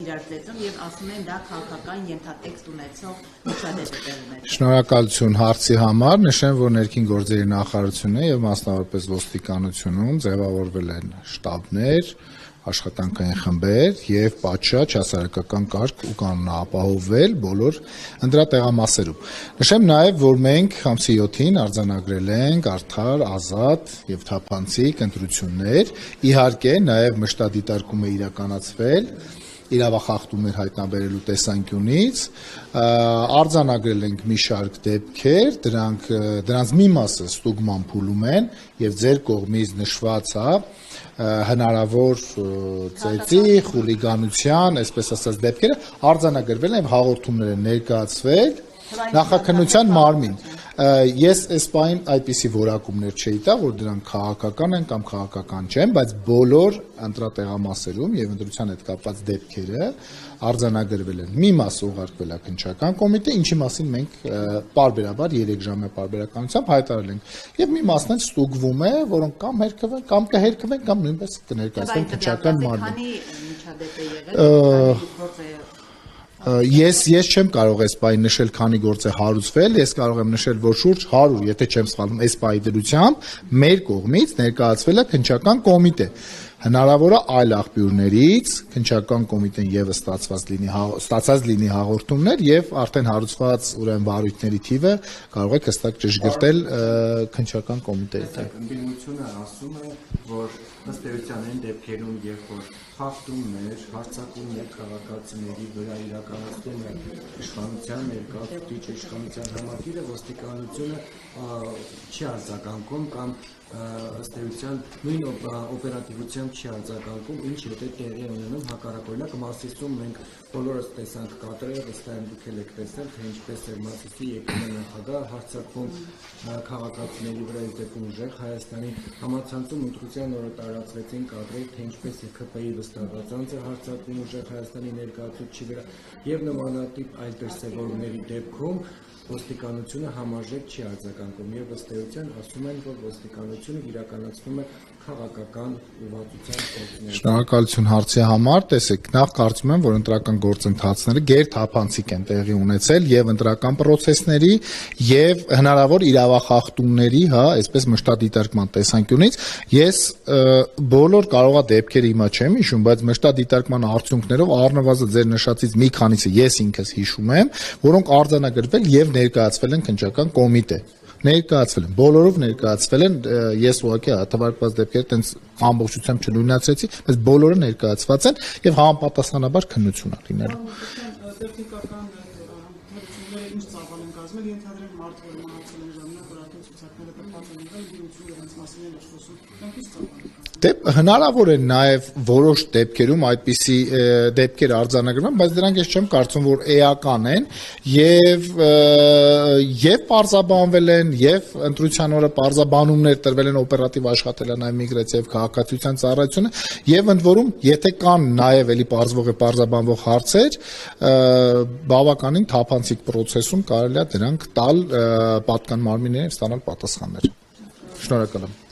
իրար ծեծում եւ ասում են դա քաղաքական ենթատեքստ ունեցող միջադեպեր է։ Շնորհակալություն հարցի համար, նշեմ, որ ներքին գործերի նախարարությունը եւ մասնավորապես ոստիկանությունում ձևավորվել են շտաբներ, աշխատանքային խմբեր եւ պատշաճ հասարակական կարգ ու կանոն ապահովել բոլոր ընդրատեղամասերում։ Նշեմ նաեւ, որ մենք ամսի 7-ին արձանագրել ենք արդար, ազատ եւ թափանցիկ ընտրություններ, իհարկե նաեւ մշտադիտարկում է իրականացվել իրավախախտումներ հայտնաբերելու տեսանկյունից, արձանագրել ենք մի շարք դեպքեր, դրանց մի մասը ստուգման փուլում են եւ ձեր կողմից նշված հնարավոր ծեծի, խուլիգանության, այսպես ասած դեպքերը արձանագրվել են եւ հաղորդումներ են ներկայացվել նախաքննության մարմին։ Ես այս պահին այդպիսի որակումներ չէի տա, որ դրանք քաղաքական են կամ քաղաքական չեն, բայց բոլոր ընտրատեղամասերում եւ ընտրության հետ կապված դեպքերը արձանագրվել են։ Մի մասը ուղարկվել է քննչական կոմիտե, ինչի մասին մենք պարբերաբար 3 ժամյա պարբերականությամբ հայտարարել ենք։ Եվ մի մասն էլ ստուգվում է, որոնք կամ հերքվեն, կամ կհերքվեն, կամ նույնպես կներկայացվեն քննչական մարմին։ Ես չեմ կարող այս պահին նշել քանի գործ է հարուցվել, ես կարող եմ նշել, որ շուրջ 100, եթե չեմ սխալվում, այս պահի դրությամբ մեր կողմից ներկայացվել է քննչական կոմիտե։ Հնարավոր է այլ աղբյուրներից քննչական կոմիտեն եւս ստացած լինի հաղորդումներ եւ արդեն հարուցված ուրեմն վարույթների թիվը կարող է հստակ ճշգրտել քննչական կոմիտեի հետ։ Ընդդիմությունը ասում է, որ ըստ էության այն դեպքերում, երբ որ խախտումներ, հարձակումներ քաղաքացիների վրա իրականացնում է իշխանության ներկայացուցիչ իշխանության համակիրը, ոստիկանությունը չի արձագանքում կամ ըստ էության նույն օպերատիվությամբ չի արձագանքում, ինչ եթե տեղի ունենում հակառակօրինակ Մասիսում մենք բոլորս տեսանք կադրերը, վստահ եմ դուք էլ եք տեսել, թե ինչպես էր Մասիսի ԵԿՄ նախագահը հարձակվում քաղաքացիների վրա իր դեպքում ուժեղ Հայաստանի համացանցում ընտրության օրը տարածվեցին կադրեր, թե ինչպես է ԿՊ-ի վստահված անձ է հարձակվում ուժեղ Հայաստանի ներկայացուցչի վրա եւ նմանատիպ այլ դրսեւորումների դեպքում ոստիկանությունը համարժեք չի արձագանքում եւ ըստ էության ասում են, որ ոստիկանությունը իրականացնում է քաղաքական ուղղվածության գործունեություն։ Շնորհակալություն հարցի համար, տեսեք, նախ կարծում եմ, որ ընտրական գործընթացները գերթափանցիկ են տեղի ունեցել եւ ընտրական պրոցեսների եւ հնարավոր իրավախախտումների, այսպես մշտադիտարկման տեսանկյունից, ես բոլոր կարողա դեպքերը հիմա չեմ հիշում, բայց մշտադիտարկման արդյունքներով առնվազն ձեր նշածից մի քանիսը ես ինքս հիշում եմ, որոնք արձանագրվել եւ ներկայացվել են քննչական կոմիտե։ Ներկայացվել են, բոլորով ներկայացվել են, ես ուղղակի թվարկված դեպքերը տենց ամբողջությամբ չնույնացրեցի, բայց բոլորը ներկայացված են եւ համապատասխանաբար քննություն է լինելու։ Տեխնիկական հերությունները ինչ ծավալ են կազմել, ենթադրենք մարդ որ մահացել է ժամանակ որակին ցուցակները տպված են եղել, դիմությունը իրենց մասին էլ խոսում, դրանք ինչ ծավալ են։ Դե հնարավոր է նաև որոշ դեպքերում այդպիսի դեպքեր արձանագրվում, բայց դրանք ես չեմ կարծում, որ էական են եւ պարզաբանվել են եւ ընտրության օրը պարզաբանումներ տրվել են օպերատիվ աշխատել է նաև միգրացիա եւ քաղաքացիության ծառայությունը եւ ընդ որում եթե կան նաև էլի պարզվող է պարզաբանվող հարցեր, բավականին թափանցիկ process-ում կարելի է դրանք տալ պատկան մարմիններին եւ ստանալ պատասխաններ։ Շնորհակալ եմ։